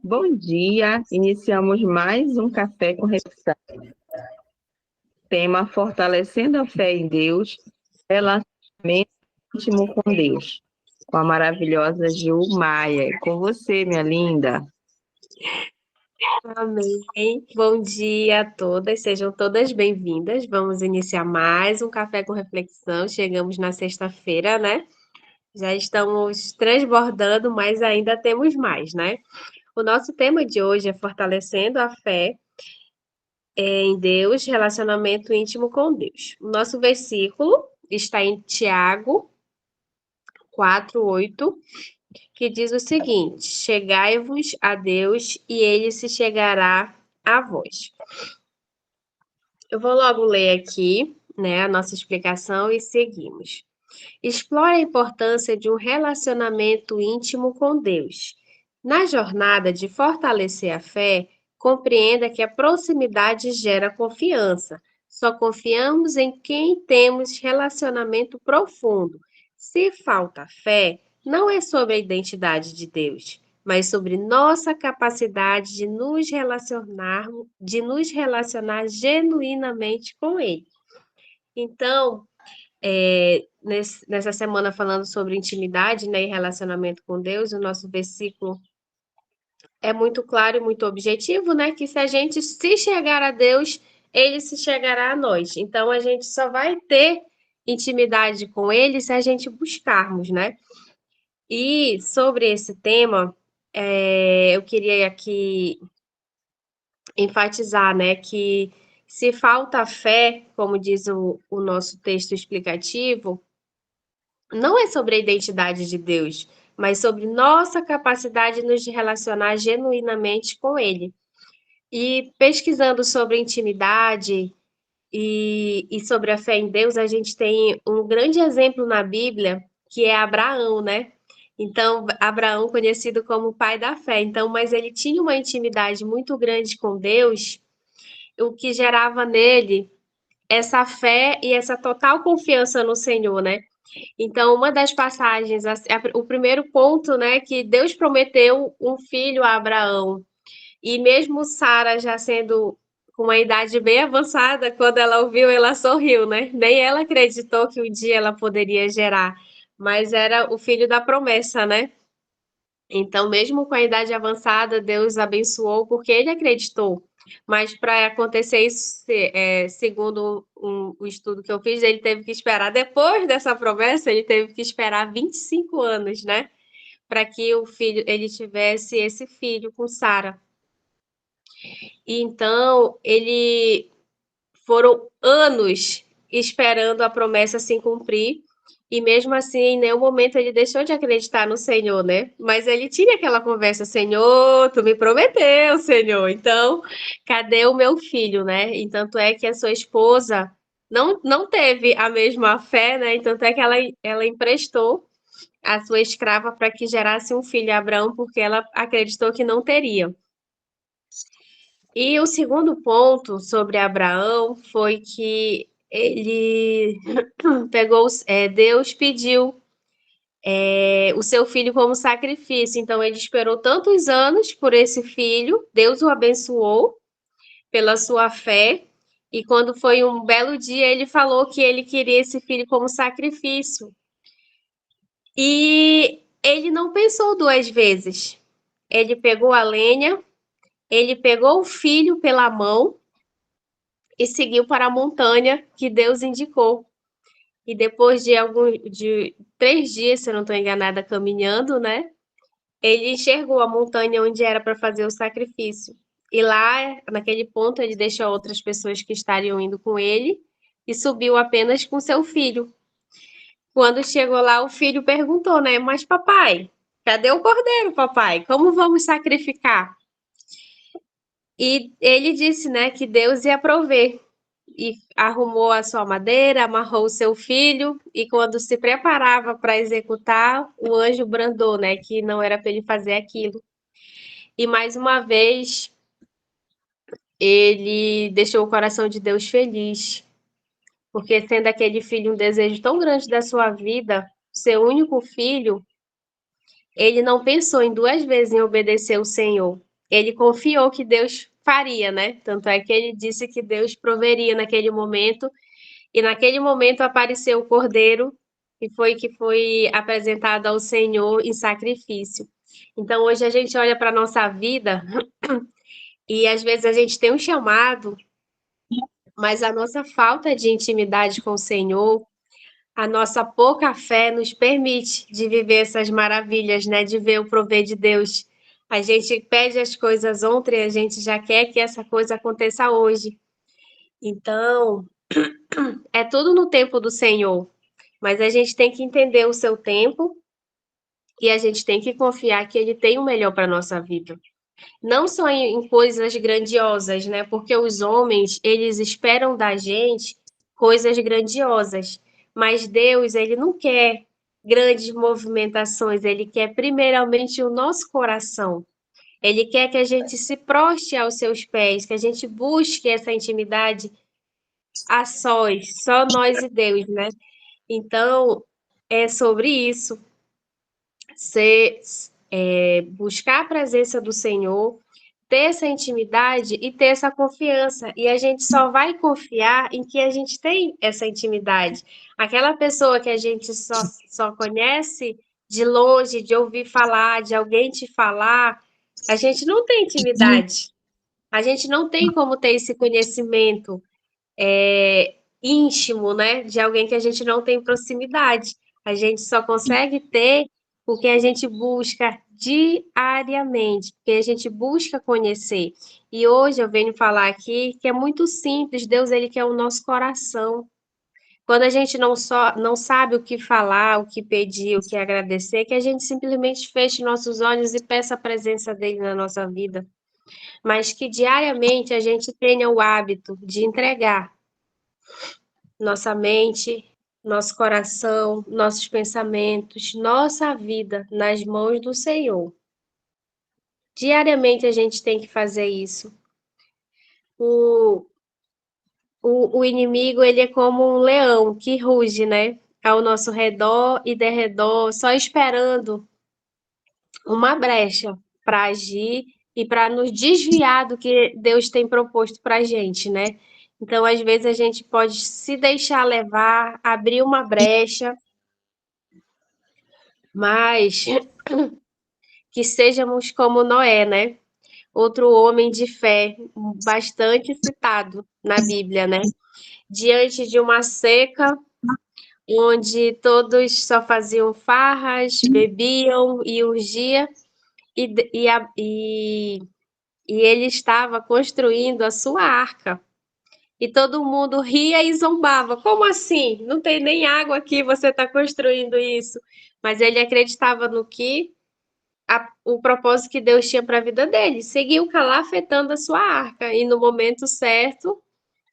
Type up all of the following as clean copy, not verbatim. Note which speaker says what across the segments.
Speaker 1: Bom dia, iniciamos mais um Café com Reflexão. Tema Fortalecendo a Fé em Deus, relacionamento íntimo com Deus, com a maravilhosa Gil Maia. E com você, minha linda.
Speaker 2: Amém. Bom dia a todas, sejam todas bem-vindas. Vamos iniciar mais um Café com Reflexão. Chegamos na sexta-feira, né? Já estamos transbordando, mas ainda temos mais, né? O nosso tema de hoje é fortalecendo a fé em Deus, relacionamento íntimo com Deus. O nosso versículo está em Tiago 4:8, que diz o seguinte: Chegai-vos a Deus e ele se chegará a vós. Eu vou logo ler aqui, né, a nossa explicação e seguimos. Explora a importância de um relacionamento íntimo com Deus. Na jornada de fortalecer a fé, compreenda que a proximidade gera confiança. Só confiamos em quem temos relacionamento profundo. Se falta fé, não é sobre a identidade de Deus, mas sobre nossa capacidade de nos relacionar genuinamente com Ele. Então, nessa semana falando sobre intimidade, né, e relacionamento com Deus, o nosso versículo é muito claro e muito objetivo, né, que se a gente se chegar a Deus, Ele se chegará a nós. Então, a gente só vai ter intimidade com Ele se a gente buscarmos, né? E sobre esse tema, eu queria aqui enfatizar, né, que se falta fé, como diz o nosso texto explicativo, não é sobre a identidade de Deus, mas sobre nossa capacidade de nos relacionar genuinamente com Ele. E pesquisando sobre intimidade e sobre a fé em Deus, a gente tem um grande exemplo na Bíblia, que é Abraão, né? Então, Abraão conhecido como o pai da fé. Então, mas ele tinha uma intimidade muito grande com Deus, o que gerava nele essa fé e essa total confiança no Senhor, né? Então, uma das passagens, o primeiro ponto, né, que Deus prometeu um filho a Abraão. E mesmo Sara já sendo com uma idade bem avançada, quando ela ouviu, ela sorriu, né? Nem ela acreditou que um dia ela poderia gerar, mas era o filho da promessa, né? Então, mesmo com a idade avançada, Deus abençoou porque ele acreditou. Mas para acontecer isso, segundo o estudo que eu fiz, ele teve que esperar, depois dessa promessa, ele teve que esperar 25 anos, né? Para que ele tivesse esse filho com Sara. E então, foram anos esperando a promessa se cumprir. E mesmo assim, em nenhum momento ele deixou de acreditar no Senhor, né? Mas ele tinha aquela conversa: Senhor, tu me prometeu, Senhor. Então, cadê o meu filho, né? E tanto é que a sua esposa não teve a mesma fé, né? E tanto é que ela emprestou a sua escrava para que gerasse um filho a Abraão, porque ela acreditou que não teria. E o segundo ponto sobre Abraão foi que ele Deus pediu o seu filho como sacrifício. Então ele esperou tantos anos por esse filho, Deus o abençoou pela sua fé. E quando foi um belo dia, ele falou que ele queria esse filho como sacrifício. E ele não pensou duas vezes. Ele pegou a lenha, ele pegou o filho pela mão e seguiu para a montanha que Deus indicou. E depois de 3 dias, se eu não estou enganada, caminhando, né? Ele enxergou a montanha onde era para fazer o sacrifício. E lá, naquele ponto, ele deixou outras pessoas que estariam indo com ele e subiu apenas com seu filho. Quando chegou lá, o filho perguntou, né? Mas papai, cadê o cordeiro, papai? Como vamos sacrificar? E ele disse, né, que Deus ia prover. E arrumou a sua madeira, amarrou o seu filho, e quando se preparava para executar, o anjo brandou, né, que não era para ele fazer aquilo. E mais uma vez, ele deixou o coração de Deus feliz, porque sendo aquele filho um desejo tão grande da sua vida, seu único filho, ele não pensou em duas vezes em obedecer o Senhor. ele confiou que Deus faria, né? Tanto é que ele disse que Deus proveria naquele momento, e naquele momento apareceu o cordeiro, que foi apresentado ao Senhor em sacrifício. Então hoje a gente olha para a nossa vida e às vezes a gente tem um chamado, mas a nossa falta de intimidade com o Senhor, a nossa pouca fé nos permite de viver essas maravilhas, né? De ver o prover de Deus. A gente pede as coisas ontem, a gente já quer que essa coisa aconteça hoje. Então, é tudo no tempo do Senhor, mas a gente tem que entender o seu tempo e a gente tem que confiar que Ele tem o melhor para a nossa vida. Não só em coisas grandiosas, né? Porque os homens, eles esperam da gente coisas grandiosas, mas Deus, ele não quer grandes movimentações, ele quer primeiramente o nosso coração. Ele quer que a gente se proste aos seus pés, que a gente busque essa intimidade a sós, só nós e Deus, né? Então, é sobre isso, ser, buscar a presença do Senhor, ter essa intimidade e ter essa confiança. E a gente só vai confiar em que a gente tem essa intimidade. Aquela pessoa que a gente só conhece de longe, de ouvir falar, de alguém te falar, a gente não tem intimidade. A gente não tem como ter esse conhecimento íntimo, né? De alguém que a gente não tem proximidade. A gente só consegue ter porque a gente busca diariamente, porque a gente busca conhecer. E hoje eu venho falar aqui que é muito simples, Deus ele quer o nosso coração. Quando a gente não sabe o que falar, o que pedir, o que agradecer, que a gente simplesmente feche nossos olhos e peça a presença dele na nossa vida. Mas que diariamente a gente tenha o hábito de entregar nossa mente, nosso coração, nossos pensamentos, nossa vida nas mãos do Senhor. Diariamente a gente tem que fazer isso. O, o inimigo, ele é como um leão que ruge, né? Ao nosso redor e derredor, só esperando uma brecha para agir e para nos desviar do que Deus tem proposto para a gente, né? Então, às vezes, a gente pode se deixar levar, abrir uma brecha, mas que sejamos como Noé, né? Outro homem de fé, bastante citado na Bíblia, né? Diante de uma seca, onde todos só faziam farras, bebiam e urgia, e, e ele estava construindo a sua arca. E todo mundo ria e zombava. Como assim? Não tem nem água aqui, você está construindo isso. Mas ele acreditava no que o propósito que Deus tinha para a vida dele. Seguiu calafetando a sua arca. E no momento certo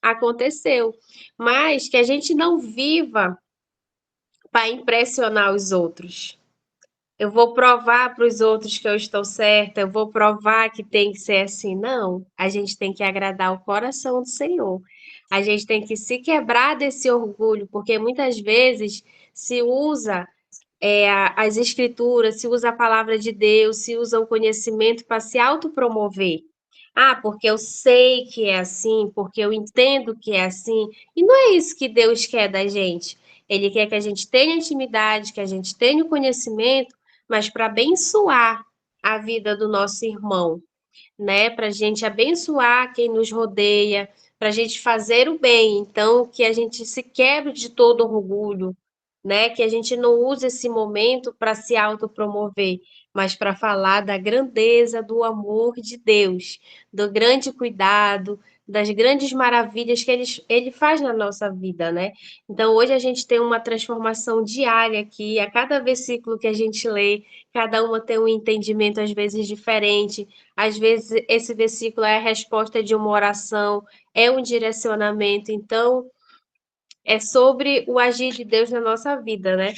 Speaker 2: aconteceu. Mas que a gente não viva para impressionar os outros. Eu vou provar para os outros que eu estou certa, eu vou provar que tem que ser assim. Não, a gente tem que agradar o coração do Senhor. A gente tem que se quebrar desse orgulho, porque muitas vezes se usa as escrituras, se usa a palavra de Deus, se usa o conhecimento para se autopromover. Ah, porque eu sei que é assim, porque eu entendo que é assim. E não é isso que Deus quer da gente. Ele quer que a gente tenha intimidade, que a gente tenha o conhecimento, mas para abençoar a vida do nosso irmão, né? Para a gente abençoar quem nos rodeia, para a gente fazer o bem. Então, que a gente se quebre de todo orgulho, né? Que a gente não use esse momento para se autopromover, mas para falar da grandeza do amor de Deus, do grande cuidado, das grandes maravilhas que ele faz na nossa vida, né? Então, hoje a gente tem uma transformação diária aqui, a cada versículo que a gente lê, cada uma tem um entendimento às vezes diferente, às vezes esse versículo é a resposta de uma oração, é um direcionamento, então é sobre o agir de Deus na nossa vida, né?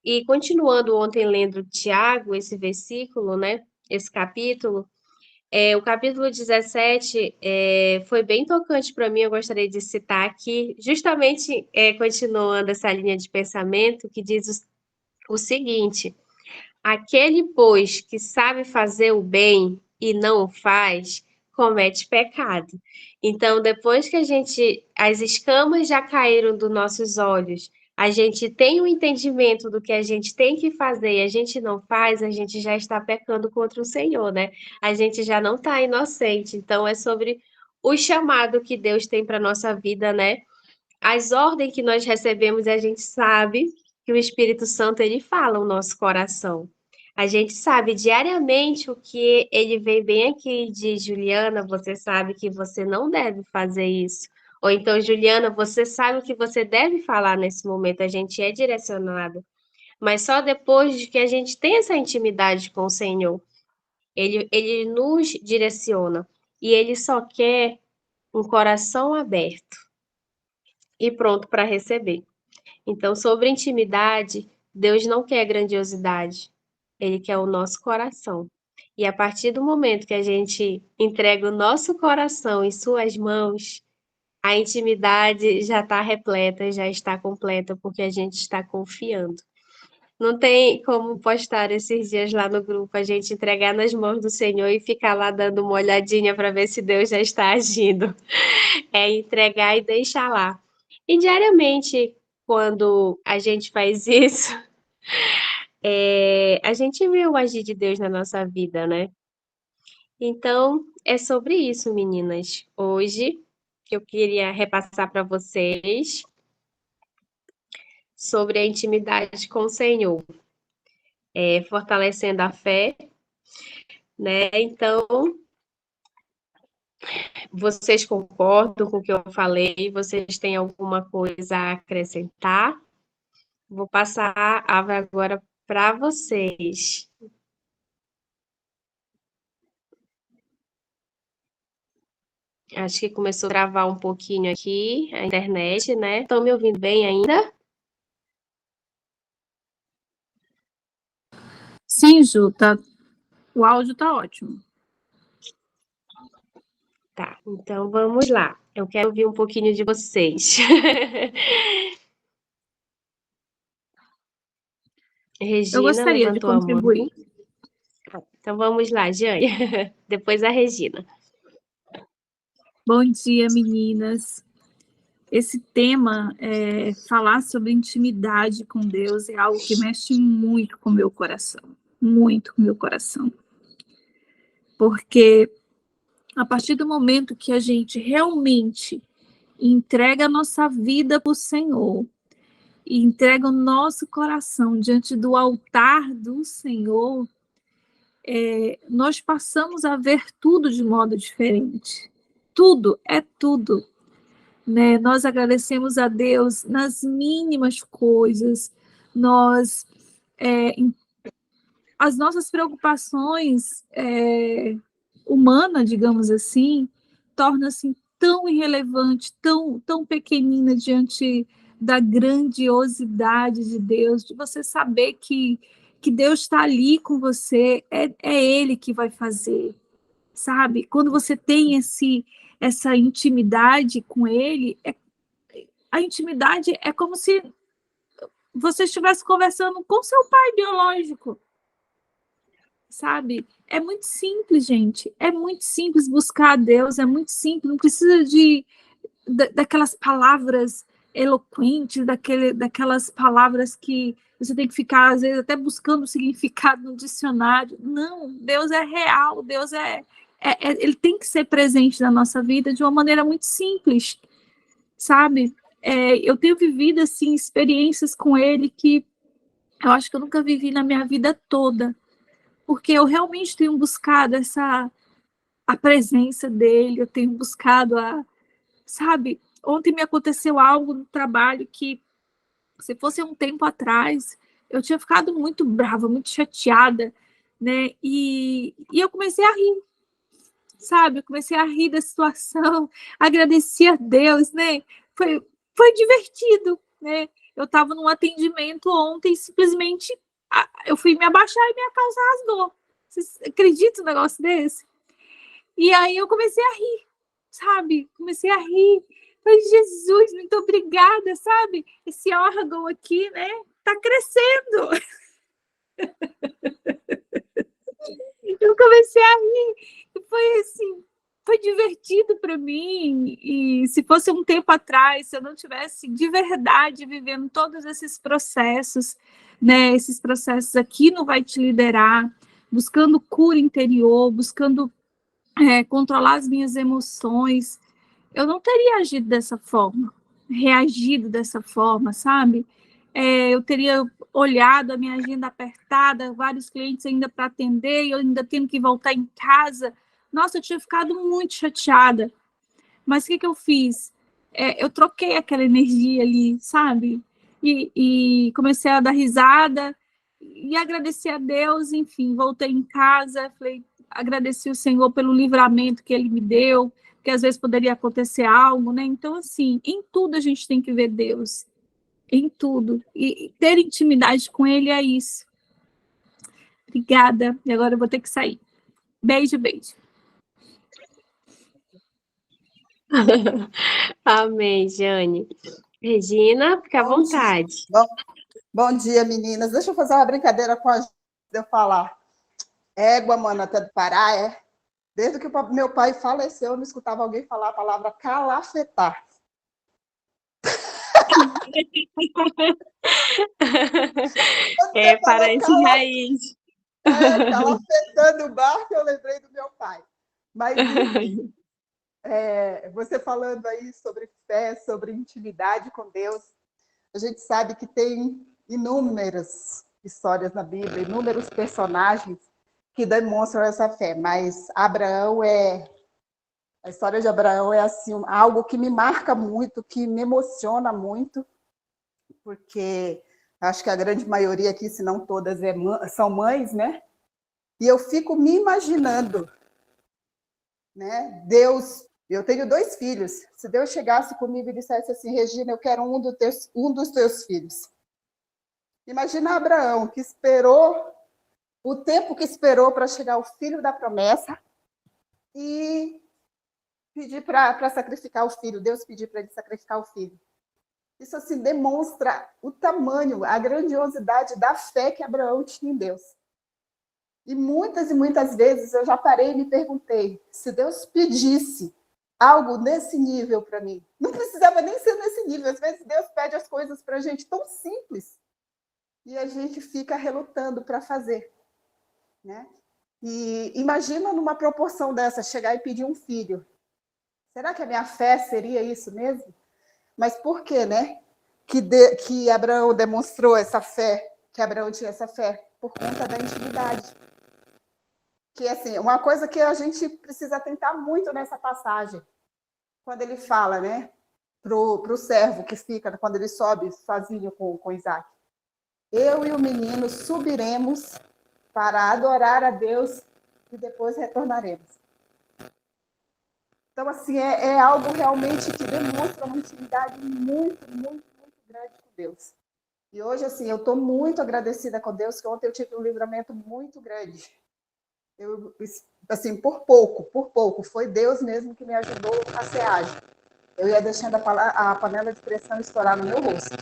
Speaker 2: E continuando ontem lendo Tiago, esse versículo, né? Esse capítulo, o capítulo 17 foi bem tocante para mim, eu gostaria de citar aqui, justamente continuando essa linha de pensamento, que diz o seguinte: aquele, pois, que sabe fazer o bem e não o faz, comete pecado. Então, depois que as escamas já caíram dos nossos olhos, a gente tem o entendimento do que a gente tem que fazer e a gente não faz, a gente já está pecando contra o Senhor, né? A gente já não está inocente. Então, é sobre o chamado que Deus tem para nossa vida, né? As ordens que nós recebemos, a gente sabe que o Espírito Santo ele fala o nosso coração. A gente sabe diariamente o que ele vem bem aqui e diz, Juliana, você sabe que você não deve fazer isso. Ou então, Juliana, você sabe o que você deve falar nesse momento. A gente é direcionado. Mas só depois de que a gente tem essa intimidade com o Senhor, ele nos direciona. E ele só quer um coração aberto e pronto para receber. Então, sobre intimidade, Deus não quer grandiosidade, Ele quer o nosso coração. E a partir do momento que a gente entrega o nosso coração em Suas mãos, a intimidade já está repleta, já está completa, porque a gente está confiando. Não tem como postar esses dias lá no grupo, a gente entregar nas mãos do Senhor e ficar lá dando uma olhadinha para ver se Deus já está agindo. É entregar e deixar lá. E diariamente, quando a gente faz isso, a gente vê o agir de Deus na nossa vida, né? Então, é sobre isso, meninas. Hoje, que eu queria repassar para vocês sobre a intimidade com o Senhor, fortalecendo a fé, né? Então, vocês concordam com o que eu falei? Vocês têm alguma coisa a acrescentar? Vou passar a Ava agora para vocês. Acho que começou a travar um pouquinho aqui a internet, né? Estão me ouvindo bem ainda?
Speaker 3: Sim, Ju, o áudio tá ótimo.
Speaker 2: Tá, então vamos lá. Eu quero ouvir um pouquinho de vocês.
Speaker 3: Eu
Speaker 2: Regina
Speaker 3: gostaria de
Speaker 2: levantou a mão.
Speaker 3: contribuir.
Speaker 2: Então vamos lá, Jane. Depois a Regina.
Speaker 3: Bom dia, meninas. Esse tema, falar sobre intimidade com Deus, é algo que mexe muito com o meu coração. Muito com o meu coração. Porque a partir do momento que a gente realmente entrega a nossa vida para o Senhor, e entrega o nosso coração diante do altar do Senhor, nós passamos a ver tudo de modo diferente. Tudo, é tudo. Né? Nós agradecemos a Deus nas mínimas coisas, as nossas preocupações humanas, digamos assim, tornam-se tão irrelevante, tão pequenina diante da grandiosidade de Deus, de você saber que Deus está ali com você, é Ele que vai fazer, sabe? Quando você tem essa intimidade com Ele, a intimidade é como se você estivesse conversando com seu pai biológico, sabe? É muito simples, gente. É muito simples buscar a Deus, é muito simples, não precisa daquelas palavras eloquentes, daquelas palavras que você tem que ficar, às vezes, até buscando o significado no dicionário. Não, Deus é real, Deus ele tem que ser presente na nossa vida de uma maneira muito simples, sabe? Eu tenho vivido, assim, experiências com ele que eu acho que eu nunca vivi na minha vida toda, porque eu realmente tenho buscado a presença dele, eu tenho buscado sabe, ontem me aconteceu algo no trabalho que, se fosse um tempo atrás, eu tinha ficado muito brava, muito chateada, né, e eu comecei a rir, sabe, eu comecei a rir da situação, agradeci a Deus, né, foi divertido, né, eu estava num atendimento ontem, simplesmente eu fui me abaixar e minha calça rasgou. Vocês acreditam num negócio desse? E aí eu comecei a rir, sabe? Comecei a rir. Falei, Jesus, muito obrigada, sabe? Esse órgão aqui, né? Tá crescendo. Eu comecei a rir, e foi assim, foi divertido para mim, e se fosse um tempo atrás, se eu não tivesse de verdade vivendo todos esses processos, né, esses processos aqui no Vai Te Liderar, buscando cura interior, buscando controlar as minhas emoções, eu não teria agido dessa forma, reagido dessa forma, sabe? Eu teria olhado a minha agenda apertada, vários clientes ainda para atender, e eu ainda tendo que voltar em casa. Nossa, eu tinha ficado muito chateada. Mas o que eu fiz? Eu troquei aquela energia ali, sabe? E comecei a dar risada e agradecer a Deus, enfim, voltei em casa, falei, agradeci o Senhor pelo livramento que Ele me deu, que às vezes poderia acontecer algo, né? Então, assim, em tudo a gente tem que ver Deus, em tudo. E ter intimidade com Ele é isso. Obrigada. E agora eu vou ter que sair. Beijo, beijo.
Speaker 2: Amém, Jane. Regina, fica à
Speaker 4: Bom
Speaker 2: vontade.
Speaker 4: Bom dia, meninas. Deixa eu fazer uma brincadeira com a gente, eu falar. Égua, mano, até do Pará, é. Desde que o meu pai faleceu, eu não escutava alguém falar a palavra calafetar.
Speaker 2: Parece raiz.
Speaker 4: Calafetando o barco, eu lembrei do meu pai. Mas, enfim, você falando aí sobre fé, sobre intimidade com Deus, a gente sabe que tem inúmeras histórias na Bíblia, inúmeros personagens que demonstram essa fé, mas a história de Abraão é assim, algo que me marca muito, que me emociona muito, porque acho que a grande maioria aqui, se não todas, são mães, né? E eu fico me imaginando, né? Deus, eu tenho 2 filhos. Se Deus chegasse comigo e dissesse assim, Regina, eu quero um dos teus filhos. Imagina Abraão, que esperou o tempo que esperou para chegar o filho da promessa e pedir para sacrificar o filho. Deus pedir para ele sacrificar o filho. Isso assim demonstra o tamanho, a grandiosidade da fé que Abraão tinha em Deus. E muitas vezes eu já parei e me perguntei, se Deus pedisse algo nesse nível para mim, não precisava nem ser nesse nível, às vezes Deus pede as coisas para a gente tão simples, e a gente fica relutando para fazer, né? E imagina numa proporção dessa, chegar e pedir um filho. Será que a minha fé seria isso mesmo? Mas por quê, né? Que Abraão demonstrou essa fé, que Abraão tinha essa fé? Por conta da intimidade. Que, assim, uma coisa que a gente precisa atentar muito nessa passagem, quando ele fala, né, pro servo que fica, quando ele sobe sozinho com Isaac. Eu e o menino subiremos para adorar a Deus e depois retornaremos. Então, assim, é algo realmente que demonstra uma intimidade muito grande com Deus. E hoje, assim, eu estou muito agradecida com Deus, que ontem eu tive um livramento muito grande. Eu, assim, por pouco, foi Deus mesmo que me ajudou a ser ágil. Eu ia deixando a panela de pressão estourar no meu rosto.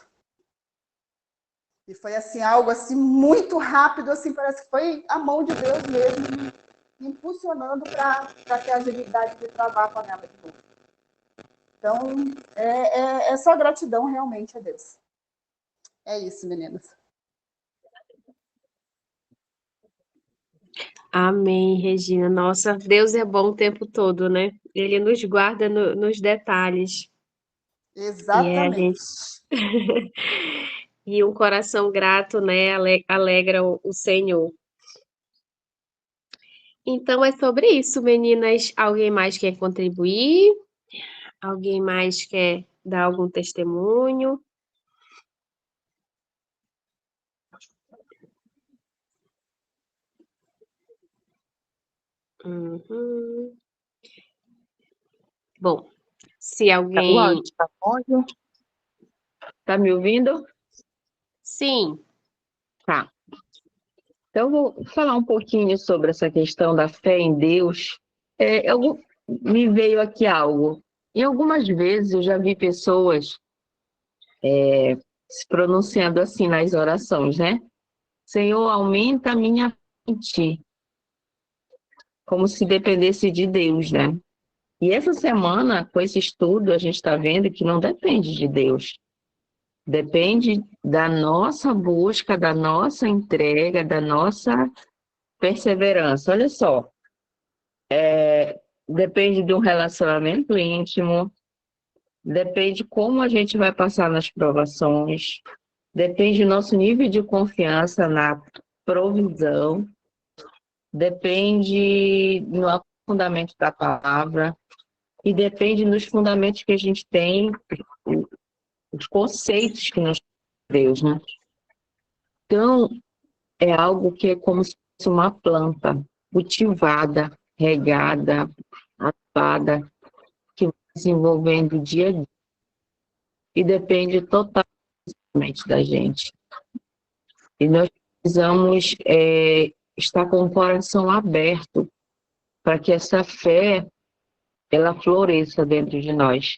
Speaker 4: E foi, assim, algo assim, muito rápido, assim, parece que foi a mão de Deus mesmo me impulsionando para ter a agilidade de travar a panela de novo. Então, é só gratidão realmente a Deus. É isso, meninas.
Speaker 2: Amém, Regina. Nossa, Deus é bom o tempo todo, né? Ele nos guarda nos detalhes.
Speaker 4: Exatamente.
Speaker 2: E um coração grato, né, alegra o Senhor. Então é sobre isso, meninas. Alguém mais quer contribuir? Alguém mais quer dar algum testemunho? Uhum. Bom, se alguém...
Speaker 1: O áudio está bom? Tá me ouvindo?
Speaker 2: Sim.
Speaker 1: Tá. Então, eu vou falar um pouquinho sobre essa questão da fé em Deus. Me veio aqui algo. E algumas vezes eu já vi pessoas se pronunciando assim nas orações, né? Senhor, aumenta a minha fé em ti. como se dependesse de Deus, né? E essa semana, com esse estudo, a gente está vendo que não depende de Deus. Depende da nossa busca, da nossa entrega, da nossa perseverança. Olha só, depende de um relacionamento íntimo, depende como a gente vai passar nas provações, depende do nosso nível de confiança na provisão, depende no fundamento da palavra e depende nos fundamentos que a gente tem, os conceitos que nos Deus, né? Então, é algo que é como se fosse uma planta cultivada, regada, atada, que vai desenvolvendo dia a dia e depende totalmente da gente. E nós precisamos estar com o coração aberto para que essa fé ela floresça dentro de nós.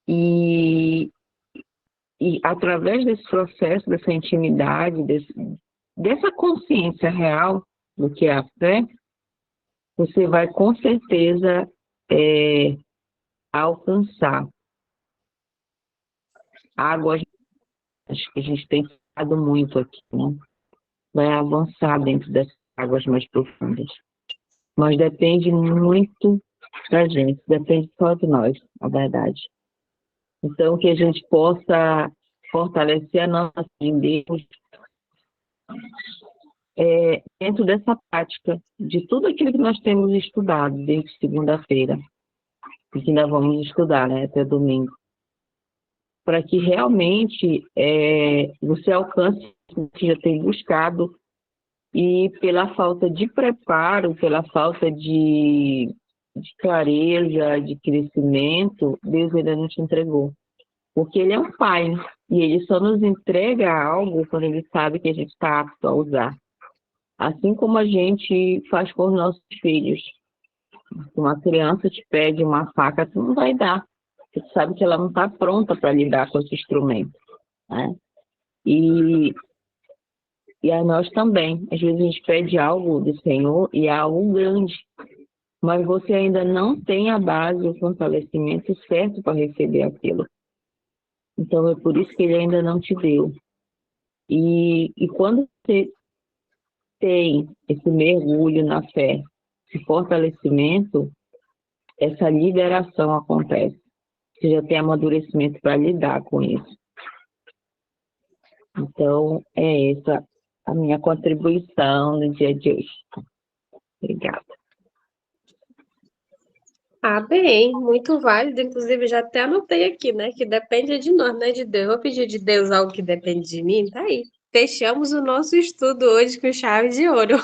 Speaker 1: E através desse processo, dessa intimidade, dessa consciência real do que é a fé, você vai com certeza alcançar águas que a gente tem falado muito aqui, né? Vai avançar dentro dessas águas mais profundas. Mas depende muito da gente, depende só de nós, na verdade. Então, que a gente possa fortalecer a nossa fé em Deus dentro dessa prática de tudo aquilo que nós temos estudado desde segunda-feira, e que ainda vamos estudar, né, até domingo, para que realmente você alcance o que já tem buscado e pela falta de preparo, pela falta de clareza, de crescimento, Deus ainda não te entregou. Porque Ele é um Pai, e Ele só nos entrega algo quando Ele sabe que a gente está apto a usar. Assim como a gente faz com os nossos filhos. Se uma criança te pede uma faca, tu não vai dar. Você sabe que ela não está pronta para lidar com esse instrumento, né? E a nós também. Às vezes a gente pede algo do Senhor e é algo grande, mas você ainda não tem a base, o fortalecimento certo para receber aquilo. Então é por isso que Ele ainda não te deu. E quando você tem esse mergulho na fé, esse fortalecimento, essa liberação acontece. Você já tem amadurecimento para lidar com isso. Então, é essa a minha contribuição no dia de hoje. Obrigada.
Speaker 2: Ah, bem, muito válido. Inclusive, já até anotei aqui, né? Que depende de nós, não é de Deus. Eu vou pedir de Deus algo que depende de mim, tá aí. Fechamos o nosso estudo hoje com chave de ouro.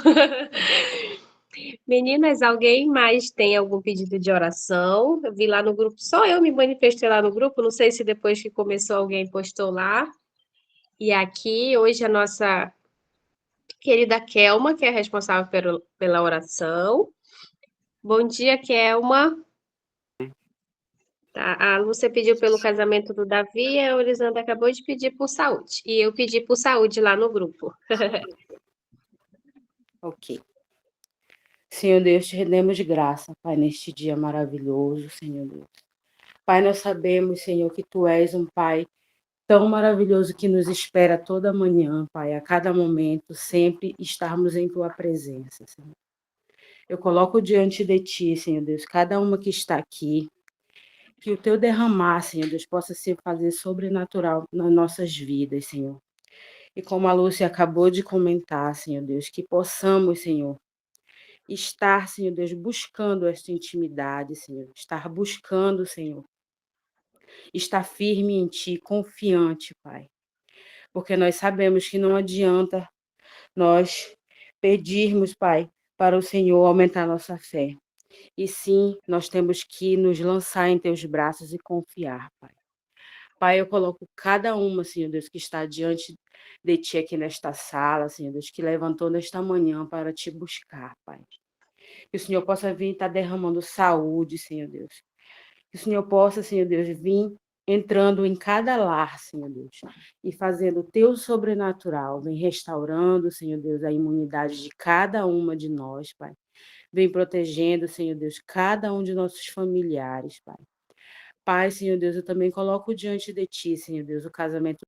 Speaker 2: Meninas, alguém mais tem algum pedido de oração? Eu vi lá no grupo, só eu me manifestei lá no grupo, não sei se depois que começou alguém postou lá. E aqui, hoje, a nossa querida Kelma, que é responsável pela oração. Bom dia, Kelma. Tá, a Lúcia pediu pelo casamento do Davi, a Orizanda acabou de pedir por saúde. E eu pedi por saúde lá no grupo.
Speaker 5: Ok. Senhor Deus, te rendemos graça, Pai, neste dia maravilhoso, Senhor Deus. Pai, nós sabemos, Senhor, que Tu és um Pai tão maravilhoso que nos espera toda manhã, Pai, a cada momento, sempre estarmos em Tua presença, Senhor. Eu coloco diante de Ti, Senhor Deus, cada uma que está aqui, que o Teu derramar, Senhor Deus, possa se fazer sobrenatural nas nossas vidas, Senhor. E como a Lúcia acabou de comentar, Senhor Deus, que possamos, Senhor, estar, Senhor Deus, buscando esta intimidade, Senhor. Estar buscando, Senhor. Estar firme em Ti, confiante, Pai. Porque nós sabemos que não adianta nós pedirmos, Pai, para o Senhor aumentar nossa fé. E sim, nós temos que nos lançar em Teus braços e confiar, Pai. Pai, eu coloco cada uma, Senhor Deus, que está diante de Ti aqui nesta sala, Senhor Deus, que levantou nesta manhã para Te buscar, Pai. Que o Senhor possa vir estar derramando saúde, Senhor Deus. Que o Senhor possa, Senhor Deus, vir entrando em cada lar, Senhor Deus, e fazendo o Teu sobrenatural, vem restaurando, Senhor Deus, a imunidade de cada uma de nós, Pai. Vem protegendo, Senhor Deus, cada um de nossos familiares, Pai. Pai, Senhor Deus, eu também coloco diante de Ti, Senhor Deus, o casamento